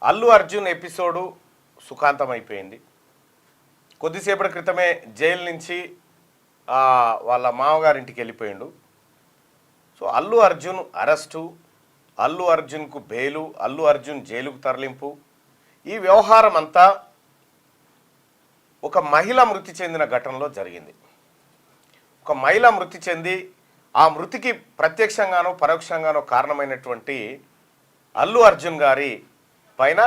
Allu Arjun episode సుఖాంతం అయిపోయింది. కొద్దిసేపటి క్రితమే జైలు నుంచి వాళ్ళ మామగారింటికి వెళ్ళిపోయిండు. సో అల్లు అర్జున్ అరెస్టు, అల్లు అర్జున్కు బెయిలు, అల్లు అర్జున్ జైలుకు తరలింపు, ఈ వ్యవహారం అంతా ఒక మహిళ మృతి చెందిన ఘటనలో జరిగింది. ఒక మహిళ మృతి చెంది ఆ మృతికి ప్రత్యక్షంగానో పరోక్షంగానో కారణమైనటువంటి అల్లు అర్జున్ గారి పైన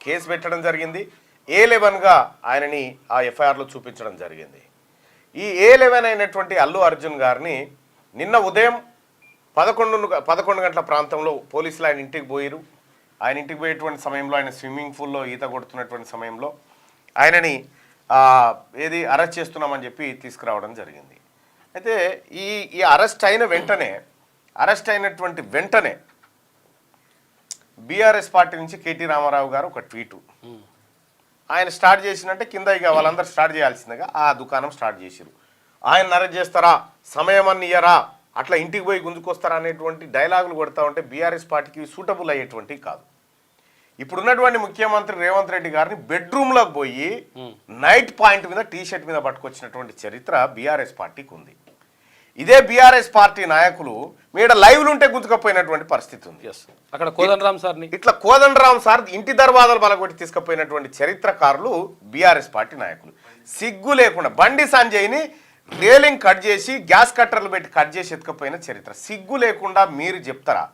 కేసు పెట్టడం జరిగింది. A11గా ఆయనని ఆ ఎఫ్ఐఆర్లో చూపించడం జరిగింది. ఈ A11 అయినటువంటి అల్లు అర్జున్ గారిని నిన్న ఉదయం 11 గంటల ప్రాంతంలో పోలీసులు ఆయన ఇంటికి పోయారు. ఆయన ఇంటికి పోయేటువంటి సమయంలో ఆయన స్విమ్మింగ్ పూల్లో ఈత కొడుతున్నటువంటి సమయంలో ఆయనని అరెస్ట్ చేస్తున్నామని చెప్పి తీసుకురావడం జరిగింది. అయితే ఈ అరెస్ట్ అయినటువంటి వెంటనే బీఆర్ఎస్ పార్టీ నుంచి కేటీ రామారావు గారు ఒక ట్వీటు ఆయన స్టార్ట్ చేసినట్టే కింద ఇక వాళ్ళందరూ స్టార్ట్ చేయాల్సిందిగా ఆ దుకాణం స్టార్ట్ చేసిరు. ఆయన అరెస్ట్ చేస్తారా, సమయం అన్ని ఇయ్యరా, అట్లా ఇంటికి పోయి గుంజుకొస్తారా అనేటువంటి డైలాగులు కొడతా ఉంటే బీఆర్ఎస్ పార్టీకి సూటబుల్ అయ్యేటువంటి కాదు. ఇప్పుడున్నటువంటి ముఖ్యమంత్రి రేవంత్ రెడ్డి గారిని బెడ్రూమ్లోకి పోయి నైట్ పాయింట్ మీద టీషర్ట్ మీద పట్టుకొచ్చినటువంటి చరిత్ర బీఆర్ఎస్ పార్టీకి ఉంది. ఇదే బీఆర్ఎస్ పార్టీ నాయకులు మీద లైవ్లు ఉంటే గుంజుకపోయినటువంటి పరిస్థితి ఉంది. అక్కడ కోదండరామ్ సార్ ఇట్లా కోదండరామ్ సార్ ఇంటి దర్వాజాలు బలగొట్టి తీసుకుపోయినటువంటి చరిత్రకారులు బీఆర్ఎస్ పార్టీ నాయకులు. సిగ్గు లేకుండా బండి సంజయ్ని రేలింగ్ కట్ చేసి గ్యాస్ కట్టర్లు పెట్టి కట్ చేసి ఎత్తుకపోయిన చరిత్ర. సిగ్గు లేకుండా మీరు చెప్తారా?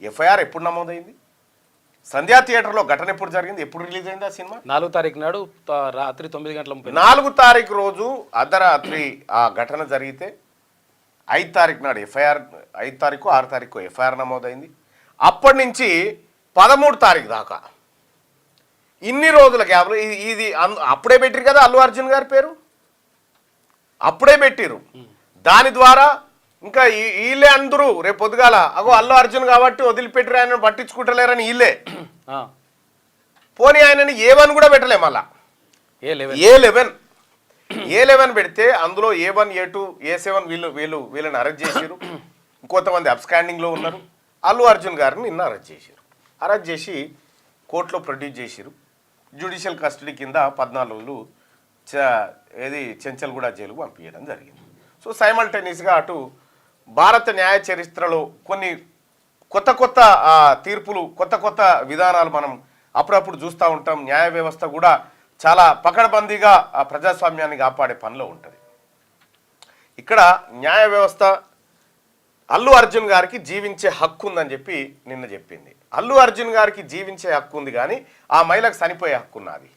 ఎఫ్ఐఆర్ ఎప్పుడు నమోదైంది? సంధ్యా థియేటర్లో ఘటన ఎప్పుడు జరిగింది? ఎప్పుడు రిలీజ్ అయింది ఆ సినిమా? 4వ తారీఖు నాడు రాత్రి 9 గంటల 4వ తారీఖు రోజు అర్ధరాత్రి ఆ ఘటన జరిగితే 5వ తారీఖు నాడు 5వ తారీఖు 6వ తారీఖు ఎఫ్ఐఆర్ నమోదైంది. అప్పటి నుంచి 13వ తారీఖు దాకా ఇన్ని రోజుల గ్యాప్లో ఇది అప్పుడే పెట్టిరు కదా అల్లు అర్జున్ గారి పేరు, అప్పుడే పెట్టిరు. దాని ద్వారా ఇంకా వీళ్ళే అందరూ రేపు పొద్దుగాల అల్లు అర్జున్ కాబట్టి వదిలిపెట్టిరు, ఆయన పట్టించుకుంటలేరని వీళ్ళే పోనీ ఆయనని A1 కూడా పెట్టలే. మళ్ళా A11 పెడితే అందులో A1, A2, A7 వీళ్ళని అరెస్ట్ చేసిరు. ఇంకొంతమంది అబ్స్కాండింగ్లో ఉన్నారు. అల్లు అర్జున్ గారిని నిన్న అరెస్ట్ చేశారు. అరెస్ట్ చేసి కోర్టులో ప్రొడ్యూస్ చేసిరు. జ్యుడిషియల్ కస్టడీ కింద 14 రోజులు చెంచల్గూడ జైలుకు పంపించడం జరిగింది. సో సైమల్టేనియస్గా అటు భారత న్యాయ చరిత్రలో కొన్ని కొత్త తీర్పులు, కొత్త విధానాలు మనం అప్పుడప్పుడు చూస్తూ ఉంటాం. న్యాయ వ్యవస్థ కూడా చాలా పకడ్బందీగా ఆ ప్రజాస్వామ్యాన్ని కాపాడే పనిలో ఉంటుంది. ఇక్కడ న్యాయ వ్యవస్థ అల్లు అర్జున్ గారికి జీవించే హక్కు ఉందని చెప్పి నిన్న చెప్పింది. అల్లు అర్జున్ గారికి జీవించే హక్కు ఉంది, కానీ ఆ మహిళకు చనిపోయే హక్కు ఉన్నది.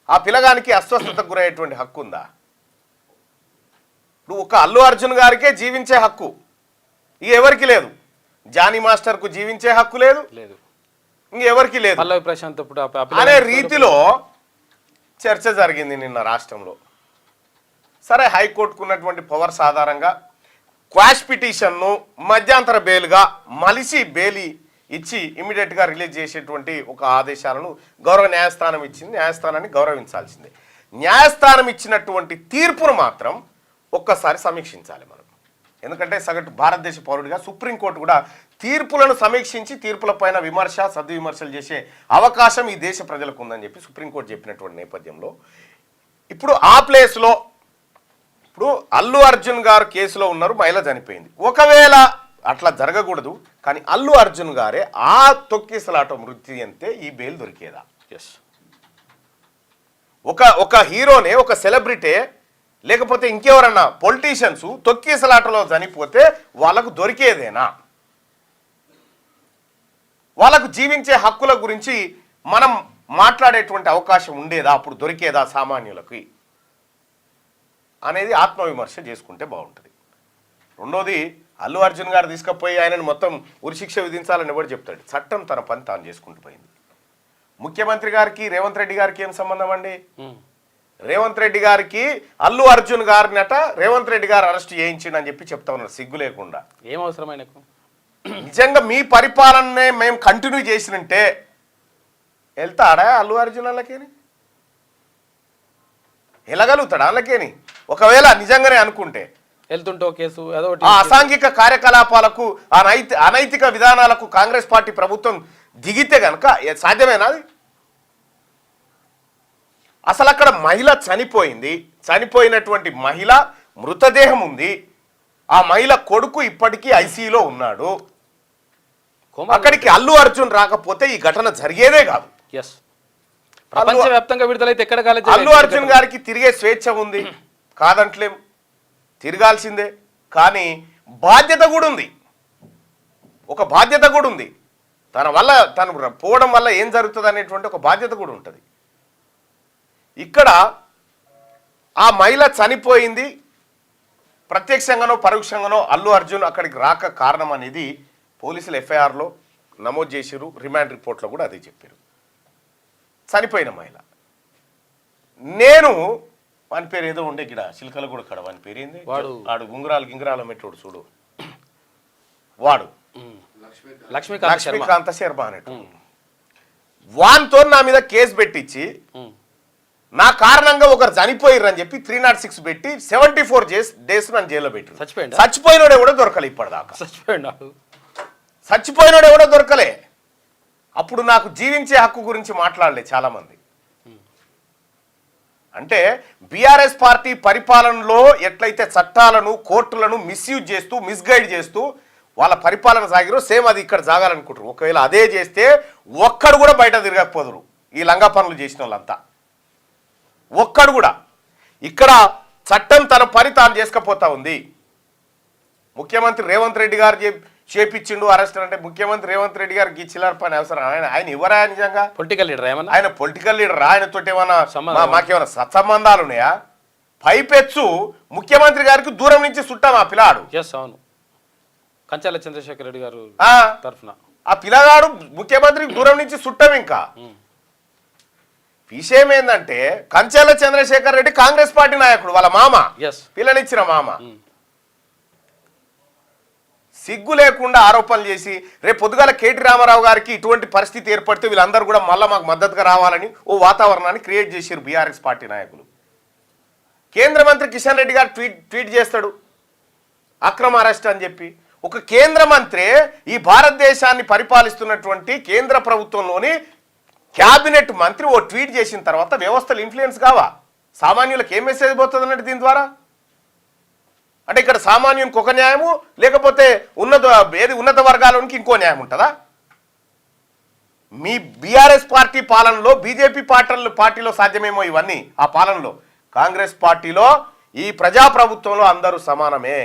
ఆ పిల్లగానికి అస్వస్థతకు గురయ్యేటువంటి హక్కు ఉందా? ఇప్పుడు ఒక అల్లు అర్జున్ గారికే జీవించే హక్కు ఇక ఎవరికి లేదు. జానీ మాస్టర్కు జీవించే హక్కు లేదు, ఇంకెవరికి లేదు అనే రీతిలో చర్చ జరిగింది నిన్న రాష్ట్రంలో. సరే, హైకోర్టుకు ఉన్నటువంటి పవర్స్ ఆధారంగా క్వాష్ పిటిషన్ను మధ్యాంతర బెయిల్గా మలిసి బెయిల్ ఇచ్చి ఇమీడియట్గా రిలీజ్ చేసేటువంటి ఒక ఆదేశాలను గౌరవ న్యాయస్థానం ఇచ్చింది. న్యాయస్థానాన్ని గౌరవించాల్సిందే. న్యాయస్థానం ఇచ్చినటువంటి తీర్పును మాత్రం ఒక్కసారి సమీక్షించాలి మనం. ఎందుకంటే సగటు భారతదేశ పౌరుడిగా సుప్రీంకోర్టు కూడా తీర్పులను సమీక్షించి తీర్పులపైన విమర్శ, సద్విమర్శలు చేసే అవకాశం ఈ దేశ ప్రజలకు ఉందని చెప్పి సుప్రీంకోర్టు చెప్పినటువంటి నేపథ్యంలో ఇప్పుడు ఆ ప్లేస్లో ఇప్పుడు అల్లు అర్జున్ గారు కేసులో ఉన్నారు, మహిళ చనిపోయింది. ఒకవేళ అట్లా జరగకూడదు, కానీ అల్లు అర్జున్ గారే ఆ తొక్కిసలాట మృతి అంతే ఈ బెయిల్ దొరికేదా? ఒక హీరోనే, ఒక సెలబ్రిటీ లేకపోతే ఇంకెవరన్నా పొలిటీషియన్స్ తొక్కిసలాటలో చనిపోతే వాళ్ళకు దొరికేదేనా? వాళ్ళకు జీవించే హక్కుల గురించి మనం మాట్లాడేటువంటి అవకాశం ఉండేదా? అప్పుడు దొరికేదా సామాన్యులకి అనేది ఆత్మవిమర్శ చేసుకుంటే బాగుంటుంది. రెండోది, అల్లు అర్జున్ గారు తీసుకుపోయి ఆయనను మొత్తం ఉరిశిక్ష విధించాలని ఎవరు చెప్తాడు? చట్టం తన పని తాను చేసుకుంటూ పోయింది. ముఖ్యమంత్రి గారికి రేవంత్ రెడ్డి గారికి ఏం సంబంధం అండి? రేవంత్ రెడ్డి గారికి అల్లు అర్జున్ గారినట రేవంత్ రెడ్డి గారు అరెస్ట్ చేయించిండు అని చెప్పి చెప్తా ఉన్నారు సిగ్గు లేకుండా. ఏం అవసరమైన నిజంగా మీ పరిపాలననే మేము కంటిన్యూ చేసినంటే వెళ్తాడా అల్లు అర్జున్ వాళ్ళకేని? వెళ్ళగలుగుతాడా వాళ్ళకేని? ఒకవేళ నిజంగానే అనుకుంటే వెళ్తుంటో కేసు అసాంఘిక కార్యకలాపాలకు అనైతిక విధానాలకు కాంగ్రెస్ పార్టీ ప్రభుత్వం దిగితే కనుక సాధ్యమేనా అది? అసలు అక్కడ మహిళ చనిపోయింది, చనిపోయినటువంటి మహిళ మృతదేహం ఉంది, ఆ మహిళ కొడుకు ఇప్పటికీ ఐసీయూలో ఉన్నాడు. అక్కడికి అల్లు అర్జున్ రాకపోతే ఈ ఘటన జరిగేదే కాదు. ప్రపంచవ్యాప్తంగా విడుదలైతే ఎక్కడ కాలేదు. అల్లు అర్జున్ గారికి తిరిగే స్వేచ్ఛ ఉంది, కాదంటలేం, తిరగాల్సిందే. కానీ బాధ్యత కూడా ఉంది, ఒక బాధ్యత కూడా ఉంది. తను పోవడం వల్ల ఏం జరుగుతుంది అనేటువంటి ఒక బాధ్యత కూడా ఉంటుంది. ఇక్కడ ఆ మహిళ చనిపోయింది, ప్రత్యక్షంగానో పరోక్షంగానో అల్లు అర్జున్ అక్కడికి రాక కారణం అనేది పోలీసులు ఎఫ్ఐఆర్లో నమోదు చేసిరు, రిమాండ్ రిపోర్ట్లో కూడా అదే చెప్పారు. చనిపోయిన మహిళ, నేను వాని పేరు ఏదో ఉండే గిడ చిలకల కూడా కడ, వాని పేరు ఏంది, వాడు గింగరాలు మెట్టోడు చూడు, వాడు లక్ష్మీకాంత శర్మ అనేట్టు, వాన్తో నా మీద కేసు పెట్టించి నా కారణంగా ఒకరు చనిపోయారు అని చెప్పి 306 పెట్టి 74 days నన్ను జైల్లో పెట్టి చచ్చిపోయినోడే కూడా దొరకలే ఇప్పటిదాకా. చచ్చిపోయినోడే కూడా దొరకలే. అప్పుడు నాకు జీవించే హక్కు గురించి మాట్లాడలే చాలా మంది. అంటే బీఆర్ఎస్ పార్టీ పరిపాలనలో ఎట్లయితే చట్టాలను కోర్టులను మిస్యూజ్ చేస్తూ మిస్గైడ్ చేస్తూ వాళ్ళ పరిపాలన సాగిరో సేమ్ అది ఇక్కడ సాగాలనుకుంటారు. ఒకవేళ అదే చేస్తే ఒక్కడు కూడా బయట తిరగకపోదురు ఈ లంగా పనులు చేసిన వాళ్ళంతా, ఒక్కడు కూడా. ఇక్కడ చట్టం తన పని తాను చేసుకపోతా ఉంది. ముఖ్యమంత్రి రేవంత్ రెడ్డి గారు చేపించిండు అరెస్ట్ అంటే ముఖ్యమంత్రి రేవంత్ రెడ్డి గారికి చిల్లర పని అవసరం? ఆయన ఎవరా నిజంగా? పొలిటికల్ లీడర్, ఆయన పొలిటికల్ లీడర్. ఆయనతో ఏమైనా మాకేమైనా సత్సంబంధాలు ఉన్నాయా? పైపెచ్చు ముఖ్యమంత్రి గారికి దూరం నుంచి చుట్టాం ఆ పిల్లాడు. అవును, కంచాల చంద్రశేఖర్ రెడ్డి గారు తరఫున ఆ పిల్లగాడు ముఖ్యమంత్రికి దూరం నుంచి చుట్టాం. ఇంకా విషయం ఏంటంటే కంచాల చంద్రశేఖర్ రెడ్డి కాంగ్రెస్ పార్టీ నాయకుడు, వాళ్ళ మామ, పిల్లనిచ్చిన మామ. సిగ్గు లేకుండా ఆరోపణలు చేసి రేపు పొద్దుగాల కేటీ రామారావు గారికి ఇటువంటి పరిస్థితి ఏర్పడితే వీళ్ళందరూ కూడా మళ్ళీ మాకు మద్దతుగా రావాలని ఓ వాతావరణాన్ని క్రియేట్ చేశారు బీఆర్ఎస్ పార్టీ నాయకులు. కేంద్ర మంత్రి కిషన్ రెడ్డి గారు ట్వీట్ చేస్తాడు అక్రమ అరెస్ట్ అని చెప్పి. ఒక కేంద్ర మంత్రి ఈ భారతదేశాన్ని పరిపాలిస్తున్నటువంటి కేంద్ర ప్రభుత్వంలోని క్యాబినెట్ మంత్రి ఓ ట్వీట్ చేసిన తర్వాత వ్యవస్థలు ఇన్ఫ్లుయెన్స్ కావా? సామాన్యులకు ఏం మెసేజ్ పోతుంది అన్నట్టు దీని ద్వారా? అంటే ఇక్కడ సామాన్యునికి ఒక న్యాయము, లేకపోతే ఉన్నత వర్గాలకి ఇంకో న్యాయం ఉంటుందా? మీ బీఆర్ఎస్ పార్టీ పాలనలో బీజేపీ పార్టీలో సాధ్యమేమో ఇవన్నీ. ఆ పాలనలో కాంగ్రెస్ పార్టీలో ఈ ప్రజాప్రభుత్వంలో అందరూ సమానమే.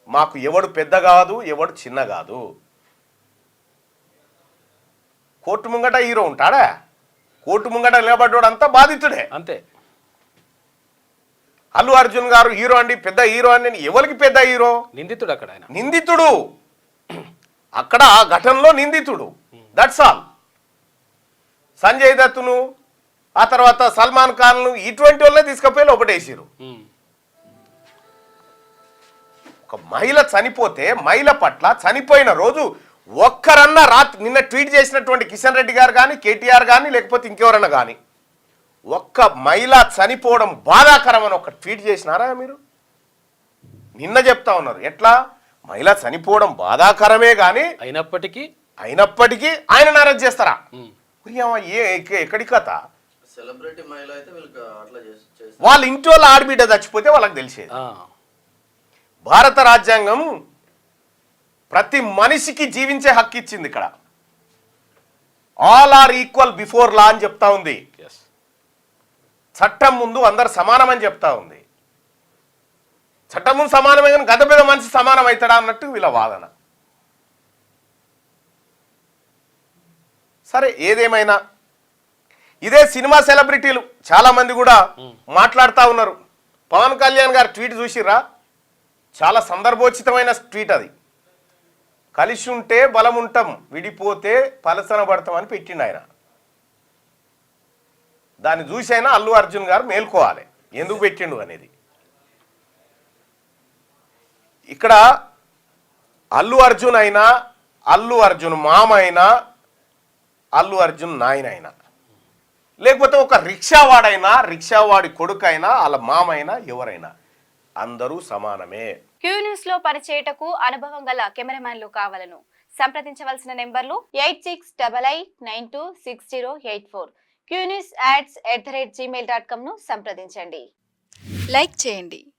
మాకు ఎవడు పెద్ద కాదు, ఎవడు చిన్న కాదు. కోర్టు ముంగట హీరో ఉంటాడా? కోర్టు ముంగట నిలబడ్డాడు అంతా బాధితుడే అంతే. అల్లు అర్జున్ గారు హీరో అండి, పెద్ద హీరో అండి. ఎవరికి పెద్ద హీరో? నిందితుడు. అక్కడ ఆయన నిందితుడు, అక్కడ ఆ ఘటనలో నిందితుడు. That's all. సంజయ్ దత్తును, ఆ తర్వాత సల్మాన్ ఖాన్ను, ఇటువంటి వాళ్ళే తీసుకుపోయి లోపటేసారు. ఒక మహిళ చనిపోతే మహిళ పట్ల చనిపోయిన రోజు ఒక్కరన్నా నిన్న ట్వీట్ చేసినటువంటి కిషన్ రెడ్డి గారు కానీ, కేటీఆర్ కానీ, లేకపోతే ఇంకెవరన్నా కానీ ఒక్క మహిళ చనిపోవడం బాధాకరం అని ఒక ట్వీట్ చేసినారా మీరు? నిన్న చెప్తా ఉన్నారు ఎట్లా మహిళ చనిపోవడం బాధాకరమే కానీ అయినప్పటికీ ఆయన అరెస్ట్ చేస్తారా? ఎక్కడి కథ? వాళ్ళ ఇంటి వాళ్ళ ఆడబిడ్డ చచ్చిపోతే వాళ్ళకి తెలిసేది. భారత రాజ్యాంగం ప్రతి మనిషికి జీవించే హక్కు ఇచ్చింది. ఇక్కడ all are equal before law అని చెప్తా ఉంది. చట్టం ముందు అందరు సమానమని చెప్తా ఉంది. చట్టం ముందు సమానమే కానీ గత పెద్ద మనిషి సమానం అవుతాడా అన్నట్టు వీళ్ళ వాదన. సరే, ఏదేమైనా ఇదే సినిమా సెలబ్రిటీలు చాలా మంది కూడా మాట్లాడుతూ ఉన్నారు. పవన్ కళ్యాణ్ గారు ట్వీట్ చూసిర్రా? చాలా సందర్భోచితమైన ట్వీట్ అది. కలిసి ఉంటే బలం ఉంటాం, విడిపోతే పలసన పడతాం అని పెట్టిండు ఆయన. దాన్ని చూసైనా అల్లు అర్జున్ గారు మేల్కోవాలి ఎందుకు పెట్టిండు అనేది. ఇక్కడ అల్లు అర్జున్ అయినా, అల్లు అర్జున్ మామ అయినా, అల్లు అర్జున్ నాయన అయినా, లేకపోతే ఒక రిక్షావాడైనా, రిక్షావాడి కొడుకైనా, వాళ్ళ మామ అయినా, ఎవరైనా అందరూ సమానమే. క్యూ న్యూస్ లో పనిచేయటకు అనుభవం గల కెమెరామెన్లు కావాలను. సంప్రదించవలసిన నెంబర్లు 8688926084, qnewsads@gmail.com ను సంప్రదించండి. లైక్ చేయండి.